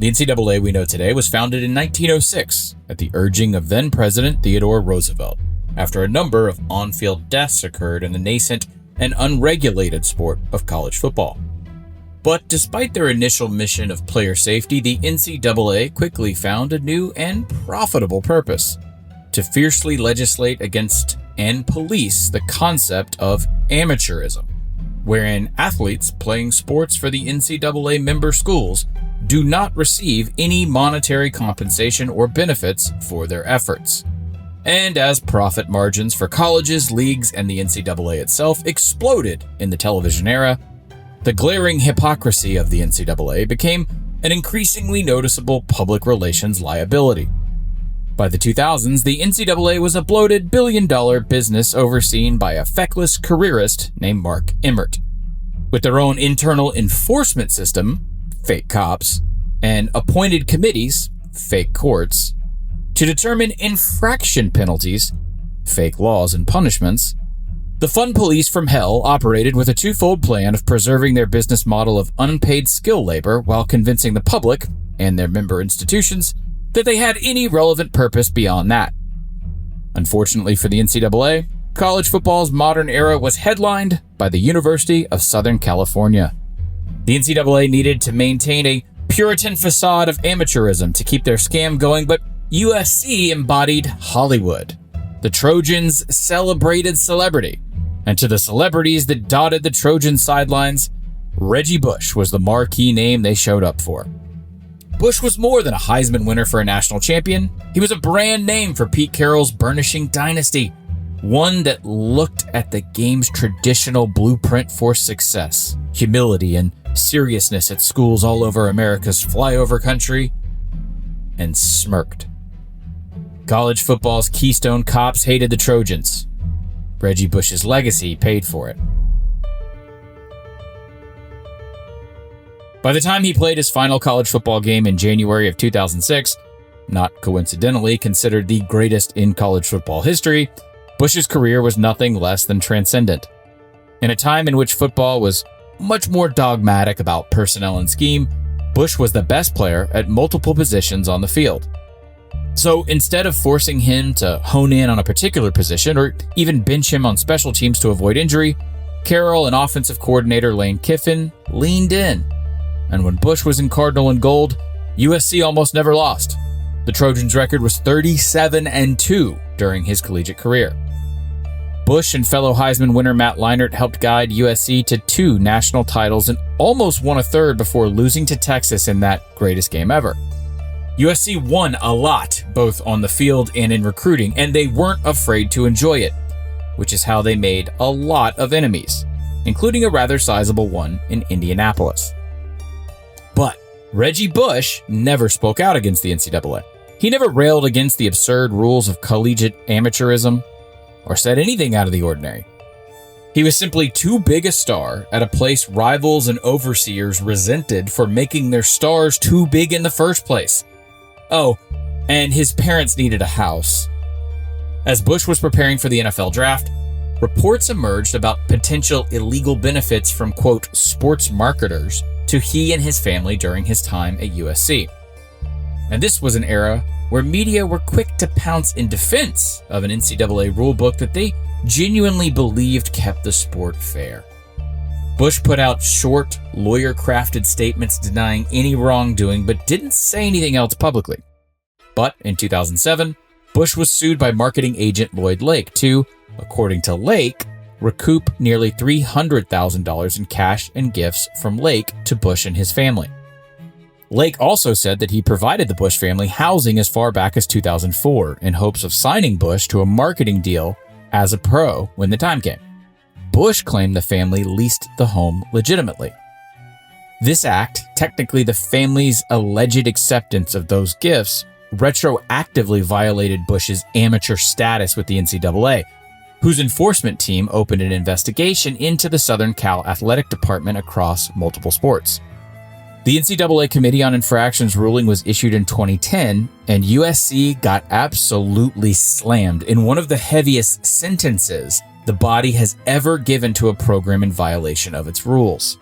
The NCAA we know today was founded in 1906 at the urging of then-President Theodore Roosevelt, after a number of on-field deaths occurred in the nascent and unregulated sport of college football. But despite their initial mission of player safety, the NCAA quickly found a new and profitable purpose: to fiercely legislate against and police the concept of amateurism, wherein athletes playing sports for the NCAA member schools do not receive any monetary compensation or benefits for their efforts. And as profit margins for colleges, leagues, and the NCAA itself exploded in the television era, the glaring hypocrisy of the NCAA became an increasingly noticeable public relations liability. By the 2000s, the NCAA was a bloated billion-dollar business overseen by a feckless careerist named Mark Emmert. With their own internal enforcement system, fake cops, and appointed committees, fake courts, to determine infraction penalties, fake laws and punishments, the fun police from hell operated with a twofold plan of preserving their business model of unpaid skill labor while convincing the public and their member institutions that they had any relevant purpose beyond that. Unfortunately for the NCAA, college football's modern era was headlined by the University of Southern California. The NCAA needed to maintain a Puritan facade of amateurism to keep their scam going, but USC embodied Hollywood. The Trojans celebrated celebrity, and to the celebrities that dotted the Trojan sidelines, Reggie Bush was the marquee name they showed up for. Bush was more than a Heisman winner for a national champion. He was a brand name for Pete Carroll's burnishing dynasty, one that looked at the game's traditional blueprint for success: humility and seriousness at schools all over America's flyover country, and smirked. College football's Keystone Cops hated the Trojans. Reggie Bush's legacy paid for it. By the time he played his final college football game in January of 2006, not coincidentally considered the greatest in college football history, Bush's career was nothing less than transcendent. In a time in which football was much more dogmatic about personnel and scheme, Bush was the best player at multiple positions on the field. So instead of forcing him to hone in on a particular position or even bench him on special teams to avoid injury, Carroll and offensive coordinator Lane Kiffin leaned in. And when Bush was in Cardinal and gold, USC almost never lost. The Trojans' record was 37-2 during his collegiate career. Bush and fellow Heisman winner Matt Leinart helped guide USC to 2 national titles and almost won a third before losing to Texas in that greatest game ever. USC won a lot, both on the field and in recruiting, and they weren't afraid to enjoy it, which is how they made a lot of enemies, including a rather sizable one in Indianapolis. But Reggie Bush never spoke out against the NCAA. He never railed against the absurd rules of collegiate amateurism or said anything out of the ordinary. He was simply too big a star at a place rivals and overseers resented for making their stars too big in the first place. Oh, and his parents needed a house. As Bush was preparing for the NFL draft, reports emerged about potential illegal benefits from, quote, sports marketers to he and his family during his time at USC. And this was an era where media were quick to pounce in defense of an NCAA rulebook that they genuinely believed kept the sport fair. Bush put out short, lawyer-crafted statements denying any wrongdoing, but didn't say anything else publicly. But in 2007, Bush was sued by marketing agent Lloyd Lake to, according to Lake, recoup nearly $300,000 in cash and gifts from Lake to Bush and his family. Lake also said that he provided the Bush family housing as far back as 2004 in hopes of signing Bush to a marketing deal as a pro when the time came. Bush claimed the family leased the home legitimately. This act, technically the family's alleged acceptance of those gifts, retroactively violated Bush's amateur status with the NCAA, whose enforcement team opened an investigation into the Southern Cal athletic department across multiple sports. The NCAA Committee on Infractions ruling was issued in 2010, and USC got absolutely slammed in one of the heaviest sentences the body has ever given to a program in violation of its rules.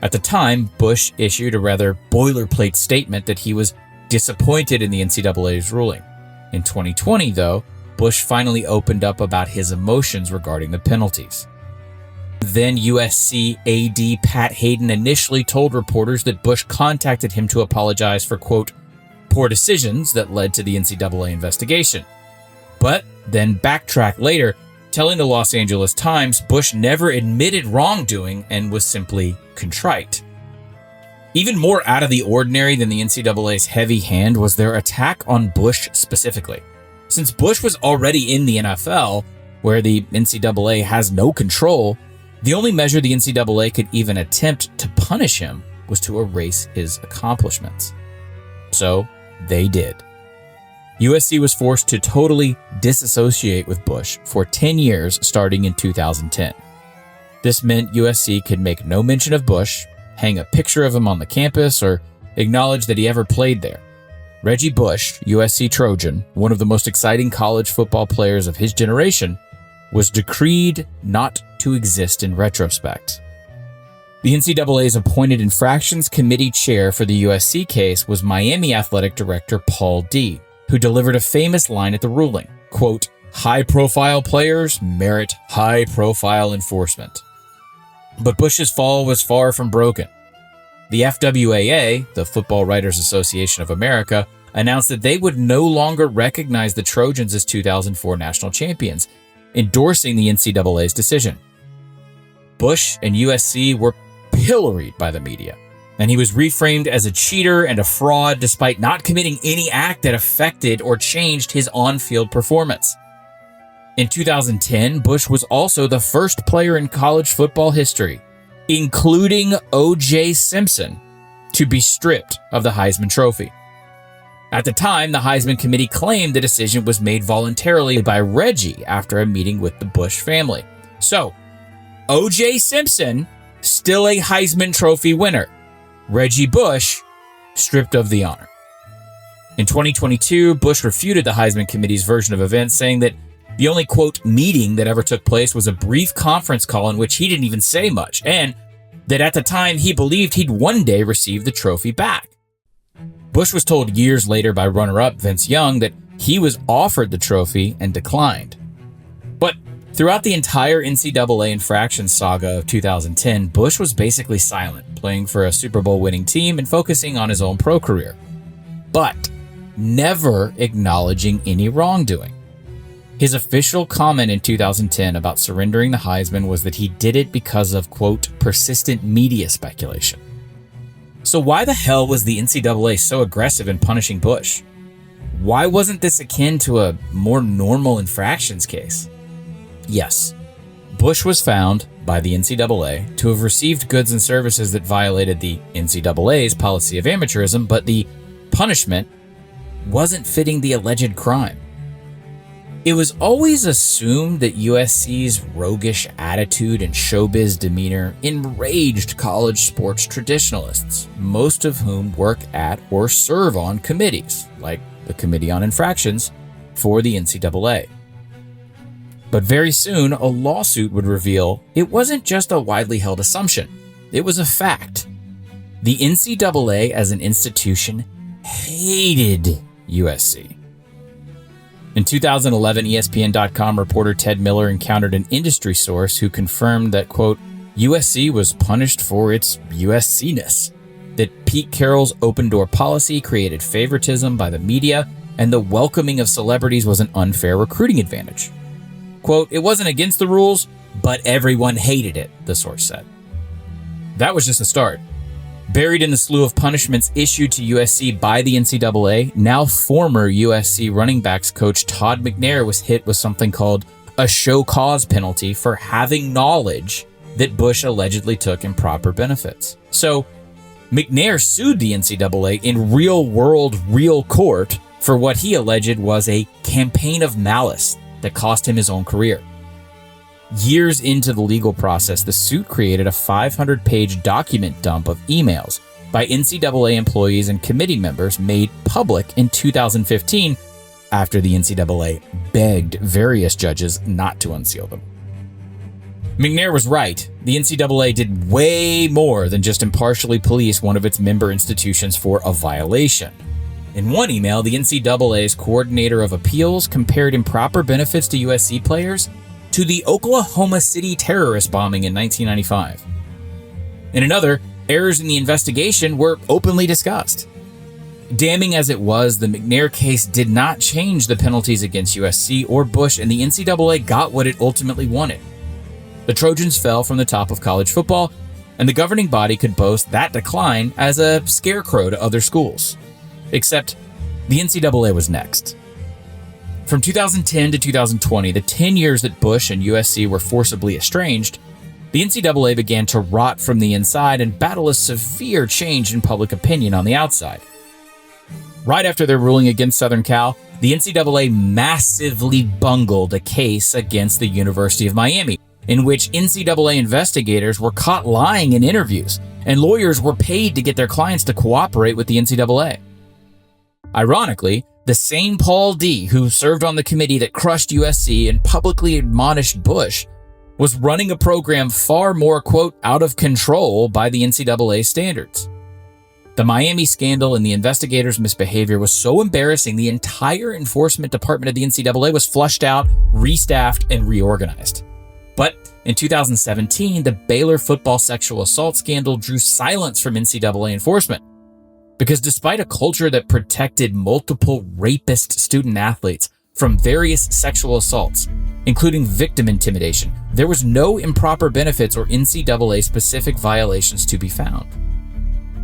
At the time, Bush issued a rather boilerplate statement that he was disappointed in the NCAA's ruling. In 2020, though, Bush finally opened up about his emotions regarding the penalties. Then USC AD Pat Hayden initially told reporters that Bush contacted him to apologize for, quote, poor decisions that led to the NCAA investigation. But then backtracked later, telling the Los Angeles Times Bush never admitted wrongdoing and was simply contrite. Even more out of the ordinary than the NCAA's heavy hand was their attack on Bush specifically. Since Bush was already in the NFL, where the NCAA has no control, the only measure the NCAA could even attempt to punish him was to erase his accomplishments. So they did. USC was forced to totally disassociate with Bush for 10 years starting in 2010. This meant USC could make no mention of Bush, hang a picture of him on the campus, or acknowledge that he ever played there. Reggie Bush, USC Trojan, one of the most exciting college football players of his generation, was decreed not to exist in retrospect. The NCAA's appointed infractions committee chair for the USC case was Miami athletic director Paul D., who delivered a famous line at the ruling, quote, high-profile players merit high-profile enforcement. But Bush's fall was far from broken. The FWAA, the Football Writers Association of America, announced that they would no longer recognize the Trojans as 2004 national champions, endorsing the NCAA's decision. Bush and USC were pilloried by the media, and he was reframed as a cheater and a fraud despite not committing any act that affected or changed his on-field performance. In 2010, Bush was also the first player in college football history, including O.J. Simpson, to be stripped of the Heisman Trophy. At the time, the Heisman Committee claimed the decision was made voluntarily by Reggie after a meeting with the Bush family. So, O.J. Simpson, still a Heisman Trophy winner. Reggie Bush, stripped of the honor. In 2022, Bush refuted the Heisman Committee's version of events, saying that the only, quote, meeting that ever took place was a brief conference call in which he didn't even say much, and that at the time he believed he'd one day receive the trophy back. Bush was told years later by runner-up Vince Young that he was offered the trophy and declined. But throughout the entire NCAA infraction saga of 2010, Bush was basically silent, playing for a Super Bowl winning team and focusing on his own pro career, but never acknowledging any wrongdoing. His official comment in 2010 about surrendering the Heisman was that he did it because of, quote, persistent media speculation. So why the hell was the NCAA so aggressive in punishing Bush? Why wasn't this akin to a more normal infractions case? Yes, Bush was found by the NCAA to have received goods and services that violated the NCAA's policy of amateurism, but the punishment wasn't fitting the alleged crime. It was always assumed that USC's roguish attitude and showbiz demeanor enraged college sports traditionalists, most of whom work at or serve on committees, like the Committee on Infractions for the NCAA. But very soon, a lawsuit would reveal it wasn't just a widely held assumption. It was a fact. The NCAA as an institution hated USC. In 2011, ESPN.com reporter Ted Miller encountered an industry source who confirmed that, quote, USC was punished for its USC-ness, that Pete Carroll's open-door policy created favoritism by the media, and the welcoming of celebrities was an unfair recruiting advantage. Quote, it wasn't against the rules, but everyone hated it, the source said. That was just the start. Buried in the slew of punishments issued to USC by the NCAA, now former USC running backs coach Todd McNair was hit with something called a show cause penalty for having knowledge that Bush allegedly took improper benefits. So McNair sued the NCAA in real court for what he alleged was a campaign of malice that cost him his own career. Years into the legal process, the suit created a 500-page document dump of emails by NCAA employees and committee members made public in 2015 after the NCAA begged various judges not to unseal them. McNair was right. The NCAA did way more than just impartially police one of its member institutions for a violation. In one email, the NCAA's coordinator of appeals compared improper benefits to USC players to the Oklahoma City terrorist bombing in 1995. In another, errors in the investigation were openly discussed. Damning as it was, the McNair case did not change the penalties against USC or Bush, and the NCAA got what it ultimately wanted. The Trojans fell from the top of college football, and the governing body could boast that decline as a scarecrow to other schools. Except the NCAA was next. From 2010 to 2020, the 10 years that Bush and USC were forcibly estranged, the NCAA began to rot from the inside and battle a severe change in public opinion on the outside. Right after their ruling against Southern Cal, the NCAA massively bungled a case against the University of Miami, in which NCAA investigators were caught lying in interviews, and lawyers were paid to get their clients to cooperate with the NCAA. Ironically, the same Paul D., who served on the committee that crushed USC and publicly admonished Bush, was running a program far more, quote, out of control by the NCAA standards. The Miami scandal and the investigators' misbehavior was so embarrassing, the entire enforcement department of the NCAA was flushed out, restaffed, and reorganized. But in 2017, the Baylor football sexual assault scandal drew silence from NCAA enforcement. Because despite a culture that protected multiple rapist student athletes from various sexual assaults, including victim intimidation, there was no improper benefits or NCAA-specific violations to be found.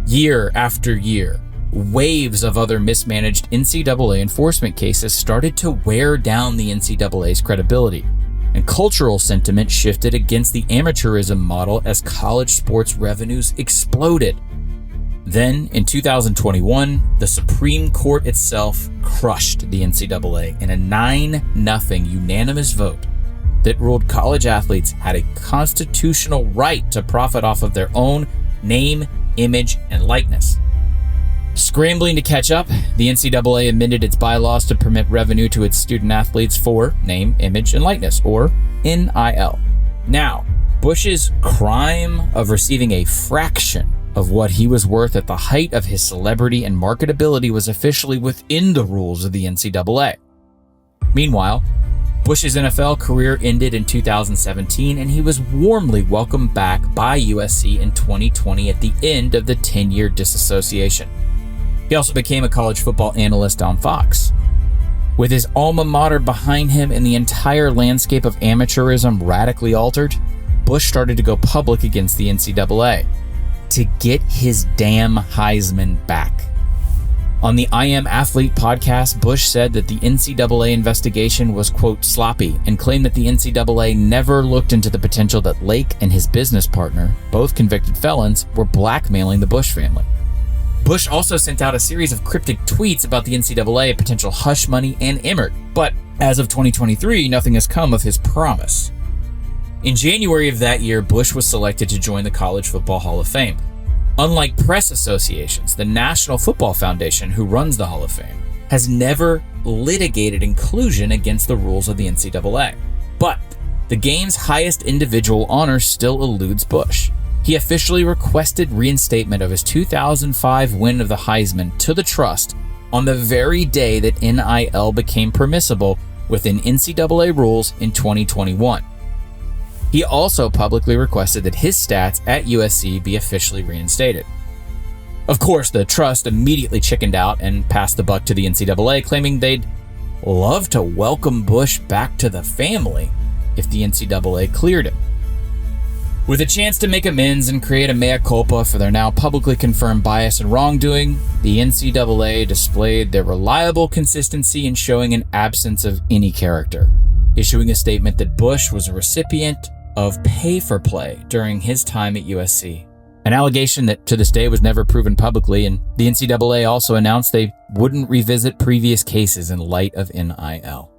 Year after year, waves of other mismanaged NCAA enforcement cases started to wear down the NCAA's credibility, and cultural sentiment shifted against the amateurism model as college sports revenues exploded. Then, in 2021, the Supreme Court itself crushed the NCAA in a 9-0 unanimous vote that ruled college athletes had a constitutional right to profit off of their own name, image, and likeness. Scrambling to catch up, the NCAA amended its bylaws to permit revenue to its student athletes for name, image, and likeness, or NIL. Now, Bush's crime of receiving a fraction of what he was worth at the height of his celebrity and marketability was officially within the rules of the NCAA. Meanwhile, Bush's NFL career ended in 2017, and he was warmly welcomed back by USC in 2020 at the end of the 10-year disassociation. He also became a college football analyst on Fox. With his alma mater behind him and the entire landscape of amateurism radically altered, Bush started to go public against the NCAA to get his damn Heisman back. On the I Am Athlete podcast, Bush said that the NCAA investigation was, quote, sloppy, and claimed that the NCAA never looked into the potential that Lake and his business partner, both convicted felons, were blackmailing the Bush family. Bush also sent out a series of cryptic tweets about the NCAA, potential hush money, and Emmert, but as of 2023, nothing has come of his promise. In January of that year, Bush was selected to join the College Football Hall of Fame. Unlike press associations, the National Football Foundation, who runs the Hall of Fame, has never litigated inclusion against the rules of the NCAA. But the game's highest individual honor still eludes Bush. He officially requested reinstatement of his 2005 win of the Heisman to the trust on the very day that NIL became permissible within NCAA rules in 2021. He also publicly requested that his stats at USC be officially reinstated. Of course, the trust immediately chickened out and passed the buck to the NCAA, claiming they'd love to welcome Bush back to the family if the NCAA cleared him. With a chance to make amends and create a mea culpa for their now publicly confirmed bias and wrongdoing, the NCAA displayed their reliable consistency in showing an absence of any character, issuing a statement that Bush was a recipient of pay-for-play during his time at USC, an allegation that to this day was never proven publicly, and the NCAA also announced they wouldn't revisit previous cases in light of NIL.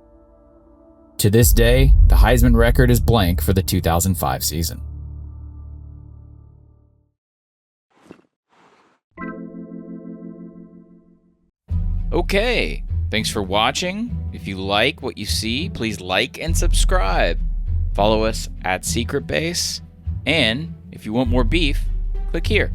To this day, the Heisman record is blank for the 2005 season. Okay, thanks for watching. If you like what you see, please like and subscribe. Follow us at Secret Base. And if you want more beef, click here.